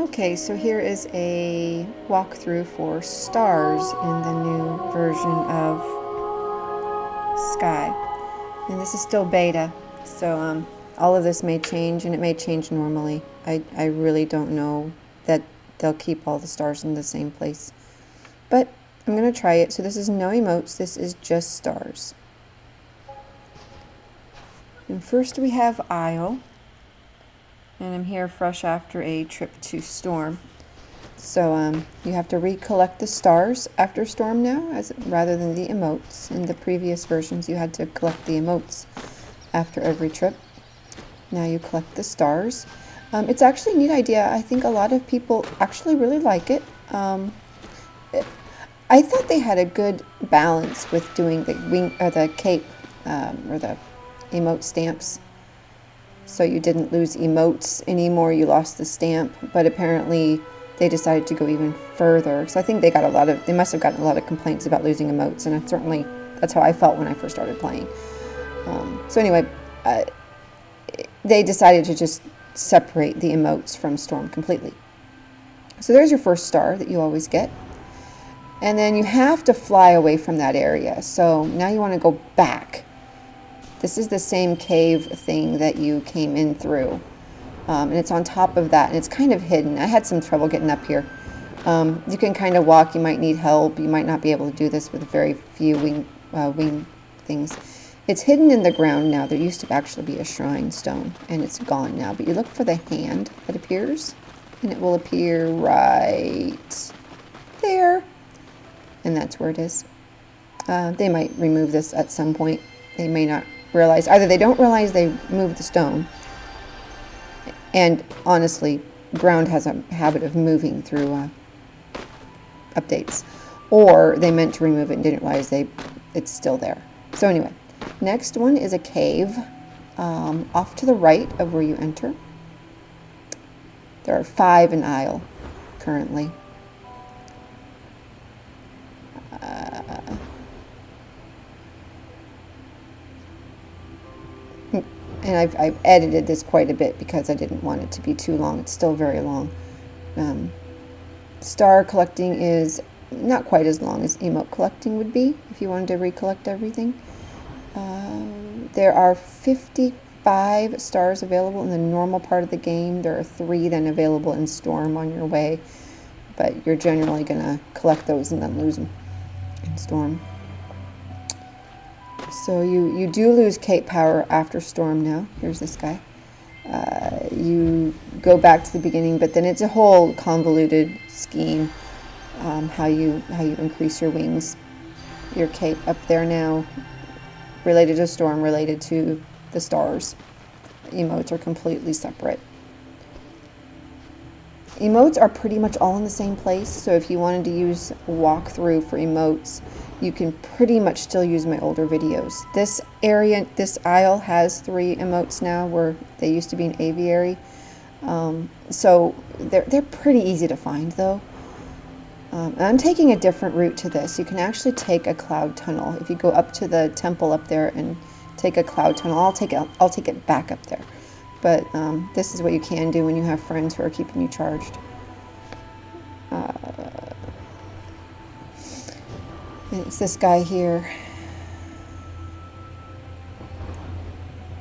Okay, so here is a walkthrough for stars in the new version of Sky. And this is still beta, so all of this may change, and it may change normally. I really don't know that they'll keep all the stars in the same place. But I'm going to try it. So this is no emotes, this is just stars. And first we have Isle. And I'm here fresh after a trip to Storm. So you have to recollect the stars after Storm now, rather than the emotes. In the previous versions, you had to collect the emotes after every trip. Now you collect the stars. It's actually a neat idea. I think a lot of people actually really like it. I thought they had a good balance with doing the wing or the cape or the emote stamps. So you didn't lose emotes anymore, you lost the stamp, but apparently they decided to go even further. So I think they must have gotten a lot of complaints about losing emotes, and that's how I felt when I first started playing. So anyway, they decided to just separate the emotes from Storm completely. So there's your first star that you always get. And then you have to fly away from that area. So now you want to go back. This is the same cave thing that you came in through. And it's on top of that, and it's kind of hidden. I had some trouble getting up here. You can kind of walk. You might need help. You might not be able to do this with very few wing things. It's hidden in the ground now. There used to actually be a shrine stone, and it's gone now. But you look for the hand that appears, and it will appear right there. And that's where it is. They might remove this at some point. They may not realize. Either they don't realize they moved the stone, and honestly, ground has a habit of moving through updates, or they meant to remove it and didn't realize it's still there. So anyway, next one is a cave off to the right of where you enter. There are 5 in Isle currently. And I've edited this quite a bit because I didn't want it to be too long. It's still very long. Star collecting is not quite as long as emote collecting would be if you wanted to recollect everything. There are 55 stars available in the normal part of the game. There are 3 then available in Storm on your way, but you're generally going to collect those and then lose them in Storm. So you do lose cape power after Storm now. Here's this guy. You go back to the beginning, but then it's a whole convoluted scheme, how you increase your wings. Your cape up there now, related to Storm, related to the stars. Emotes are completely separate. Emotes are pretty much all in the same place, so if you wanted to use walkthrough for emotes, you can pretty much still use my older videos. This area, this Isle has 3 emotes now, where they used to be an aviary. So they're pretty easy to find though. I'm taking a different route to this. You can actually take a cloud tunnel. If you go up to the temple up there and take a cloud tunnel, I'll take it back up there. But this is what you can do when you have friends who are keeping you charged. It's this guy here.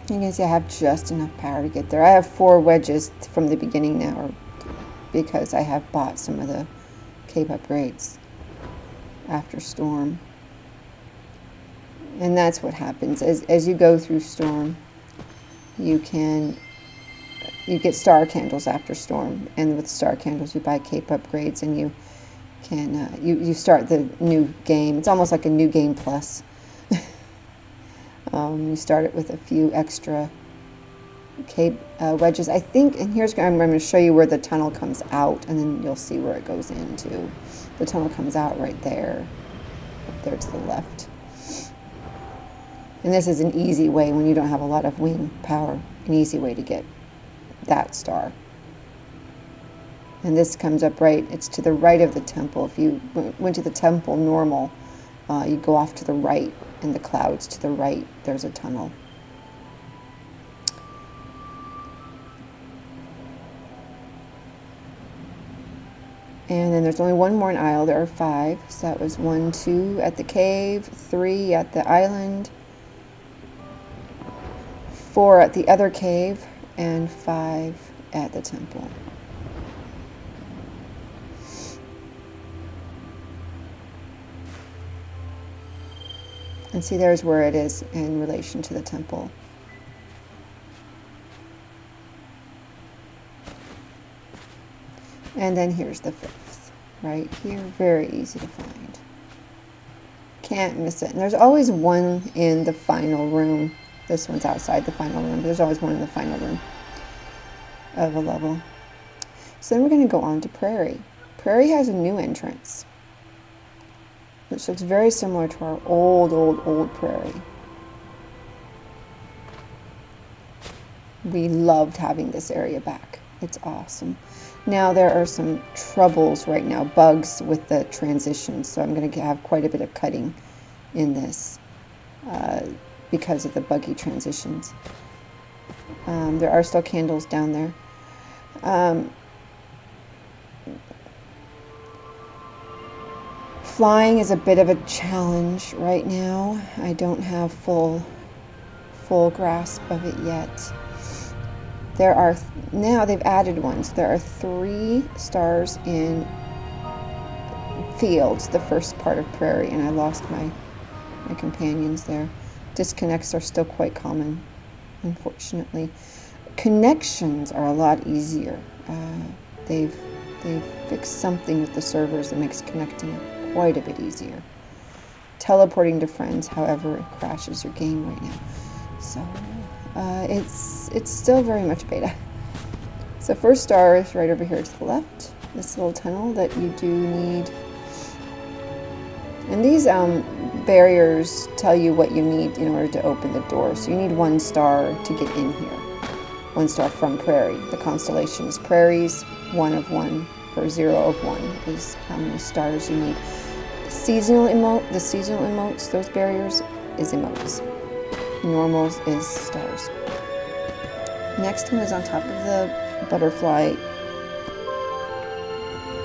You can see I have just enough power to get there. I have 4 wedges from the beginning now, because I have bought some of the cape upgrades after Storm. And that's what happens. As you go through Storm, you get star candles after Storm, and with star candles you buy cape upgrades, and you can you start the new game. It's almost like a new game plus. You start it with a few extra cape wedges, I think. And I'm going to show you where the tunnel comes out, and then you'll see where it goes into. The tunnel comes out right there, up there to the left. And this is an easy way, when you don't have a lot of wing power, an easy way to get that star. And this comes up right, it's to the right of the temple. If you went to the temple normal, you go off to the right, in the clouds to the right, there's a tunnel. And then there's only one more in aisle. There are 5. So that was 1, 2 at the cave, 3 at the island, 4 at the other cave, and 5 at the temple. And see, there's where it is in relation to the temple. And then here's the 5th, right here. Very easy to find. Can't miss it. And there's always one in the final room. This one's outside the final room, but there's always one in the final room of a level. So then we're going to go on to Prairie. Prairie has a new entrance, which looks very similar to our old Prairie. We loved having this area back. It's awesome. Now there are some troubles right now, bugs with the transitions, so I'm going to have quite a bit of cutting in this because of the buggy transitions. There are still candles down there. Flying is a bit of a challenge right now. I don't have full grasp of it yet. There are, now they've added ones. There are 3 stars in fields, the first part of Prairie, and I lost my companions there. Disconnects are still quite common, unfortunately. Connections are a lot easier. They've fixed something with the servers that makes connecting quite a bit easier. Teleporting to friends, however, it crashes your game right now. So it's still very much beta. So first star is right over here to the left. This little tunnel that you do need. And these barriers tell you what you need in order to open the door. So you need 1 star to get in here. 1 star from Prairie. The constellation is Prairie's. 1 of 1 or 0 of 1 is how many stars you need. The seasonal emotes, those barriers, is emotes. Normals is stars. Next one is on top of the butterfly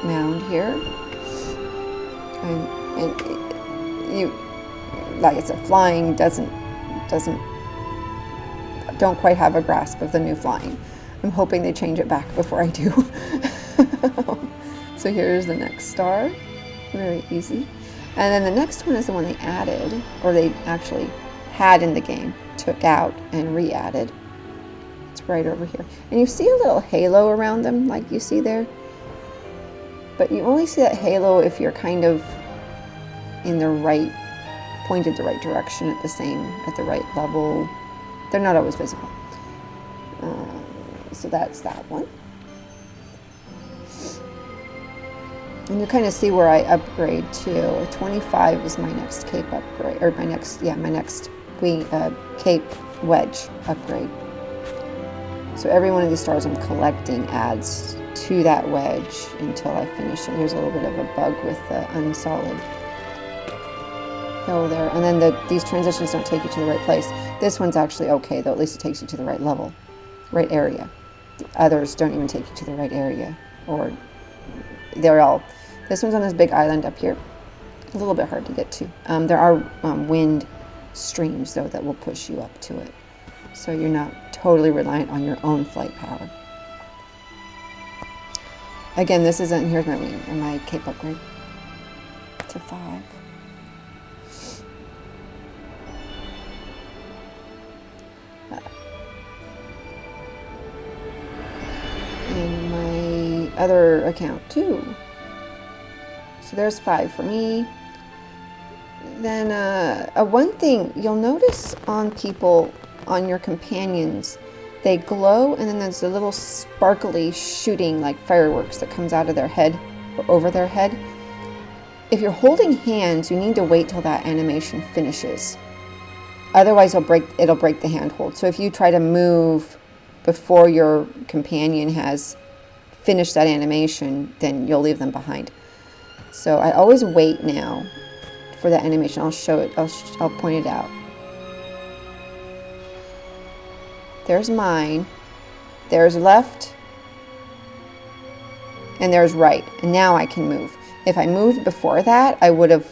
mound here. And you, like I said, flying don't quite have a grasp of the new flying. I'm hoping they change it back before I do. So here's the next star. Very easy. And then the next one is the one they added, or they actually had in the game, took out and re-added. It's right over here. And you see a little halo around them, like you see there. But you only see that halo if you're kind of in the right, pointed the right direction at the right level. They're not always visible. So that's that one. And you kind of see where I upgrade to. 25 is my next cape upgrade, or my next wing cape wedge upgrade. So every one of these stars I'm collecting adds to that wedge until I finish it. There's a little bit of a bug with the unsolid hill there. And then these transitions don't take you to the right place. This one's actually okay, though. At least it takes you to the right level, right area. The others don't even take you to the right area. Or they're all... This one's on this big island up here. A little bit hard to get to. There are wind streams, though, that will push you up to it. So you're not totally reliant on your own flight power. Again, this isn't... Here's my wing, or my cape upgrade. To 5. And my other account, too. So there's 5 for me. Then one thing you'll notice on people, on your companions, they glow, and then there's a little sparkly shooting like fireworks that comes out of their head or over their head. If you're holding hands, you need to wait till that animation finishes. Otherwise, it'll break the handhold. So if you try to move before your companion has finished that animation, then you'll leave them behind. So I always wait now for that animation. I'll show it. I'll point it out. There's mine. There's left. And there's right. And now I can move. If I moved before that, I would have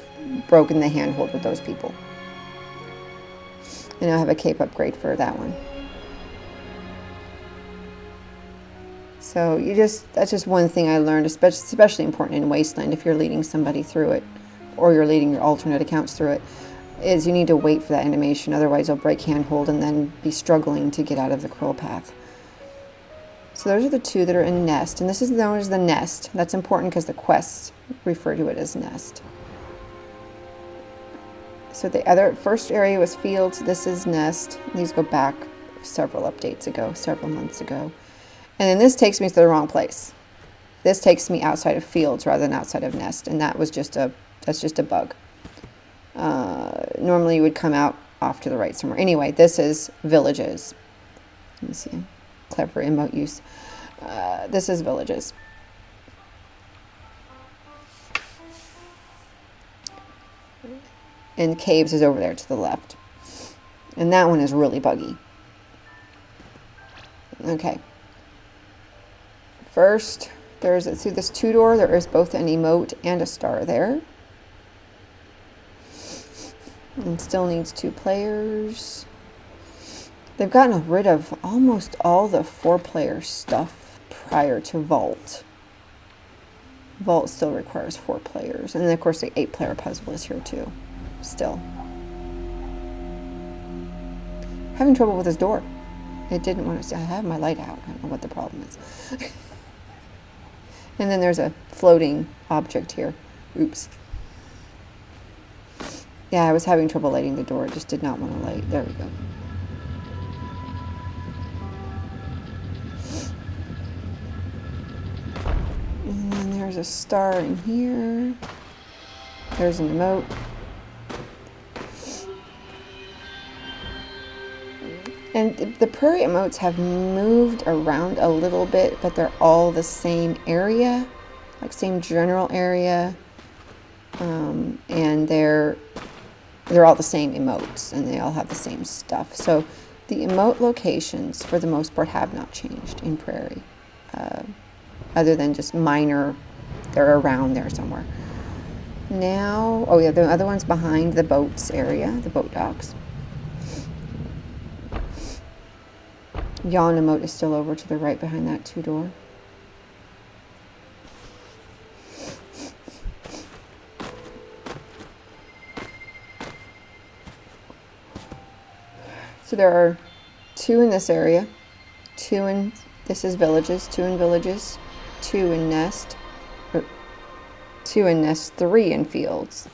broken the handhold with those people. And I have a cape upgrade for that one. So that's just one thing I learned, especially important in Wasteland if you're leading somebody through it, or you're leading your alternate accounts through it, is you need to wait for that animation. Otherwise you'll break handhold and then be struggling to get out of the crawl path. So those are the two that are in Nest, and this is known as the Nest. That's important because the quests refer to it as Nest. So the first area was Fields. This is Nest. These go back several updates ago, several months ago. And then this takes me to the wrong place. This takes me outside of Fields rather than outside of Nest, and that's just a bug. Normally you would come out off to the right somewhere. Anyway, this is Villages. Let me see. Clever emote use. This is Villages. And Caves is over there to the left. And that one is really buggy. Okay. First, through this 2-door, there is both an emote and a star there. And still needs 2 players. They've gotten rid of almost all the 4-player stuff prior to Vault. Vault still requires 4 players. And then, of course, the 8-player puzzle is here, too. Still. Having trouble with this door. It didn't want to see. I have my light out. I don't know what the problem is. And then there's a floating object here. Oops. Yeah, I was having trouble lighting the door. It just did not want to light. There we go. And then there's a star in here. There's an emote. And the Prairie emotes have moved around a little bit, but they're all the same area, like same general area. And they're all the same emotes, and they all have the same stuff. So the emote locations, for the most part, have not changed in Prairie, other than just minor, they're around there somewhere. Now, oh yeah, the other one's behind the boats area, the boat docks. Yawn emote is still over to the right behind that 2-door. So there are 2 in this area, 2 in, this is Villages, 2 in Villages, 2 in Nest, 2 in Nest, 3 in Fields.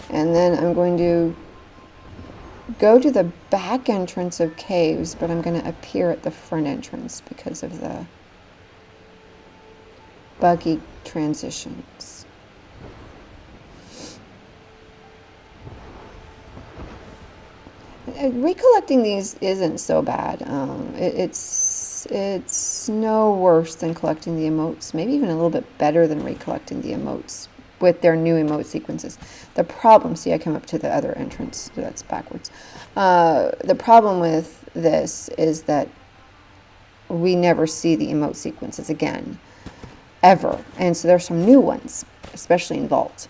And then I'm going to go to the back entrance of Caves, but I'm going to appear at the front entrance because of the buggy transitions. Recollecting these isn't so bad. It's no worse than collecting the emotes, maybe even a little bit better than recollecting the emotes with their new emote sequences. The problem, see, I come up to the other entrance, so that's backwards. The problem with this is that we never see the emote sequences again, ever. And so there's some new ones, especially in Vault.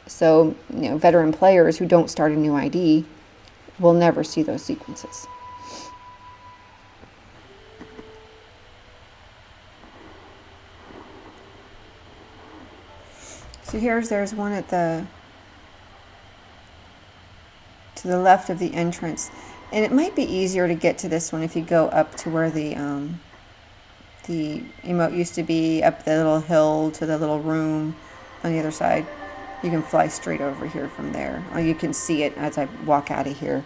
So, veteran players who don't start a new ID will never see those sequences. So there's one to the left of the entrance, and it might be easier to get to this one if you go up to where the emote used to be, up the little hill to the little room on the other side. You can fly straight over here from there. Or you can see it as I walk out of here.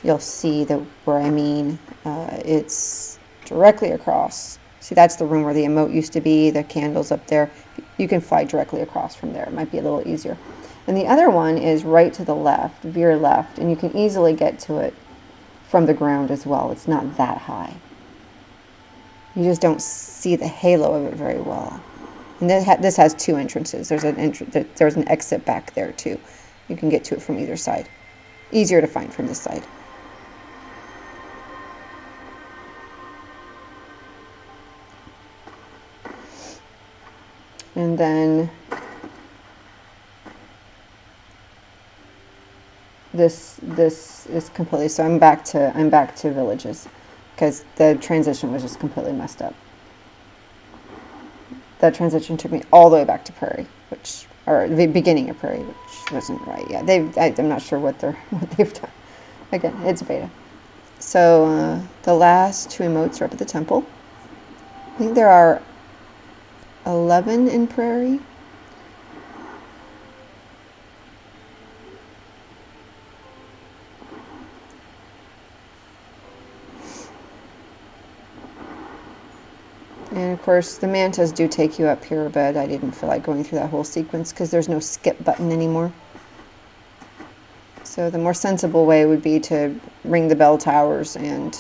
You'll see where I mean. It's directly across. See, that's the room where the emote used to be, the candles up there. You can fly directly across from there. It might be a little easier. And the other one is right to the left, veer left, and you can easily get to it from the ground as well. It's not that high. You just don't see the halo of it very well. And this has 2 entrances. There's an exit back there too. You can get to it from either side. Easier to find from this side. And then this is completely, so I'm back to villages because the transition was just completely messed up. That transition took me all the way back to Prairie, or the beginning of Prairie, which wasn't right. Yeah, I'm not sure what they've done. Again, it's beta. So the last 2 emotes are up at the temple. I think there are 11 in Prairie. And of course, the mantas do take you up here, but I didn't feel like going through that whole sequence because there's no skip button anymore. So the more sensible way would be to ring the bell towers and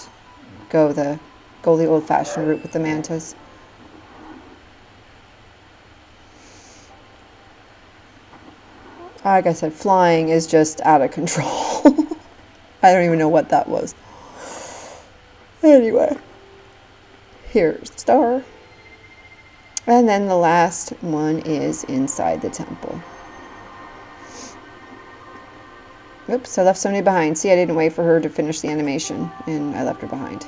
go the old-fashioned route with the mantas. Like I said, flying is just out of control. I don't even know what that was. Anyway, here's the star. And then the last one is inside the temple. Oops, I left somebody behind. See, I didn't wait for her to finish the animation, and I left her behind.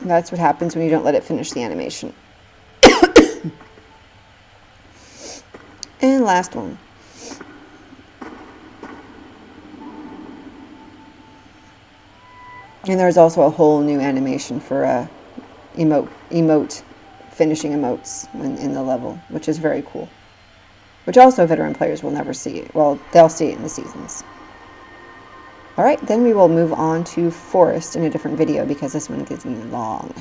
That's what happens when you don't let it finish the animation. And last one. And there's also a whole new animation for emote finishing emotes in the level, which is very cool. Which also veteran players will never see. Well, they'll see it in the seasons. Alright, then we will move on to Forest in a different video because this one gets me long.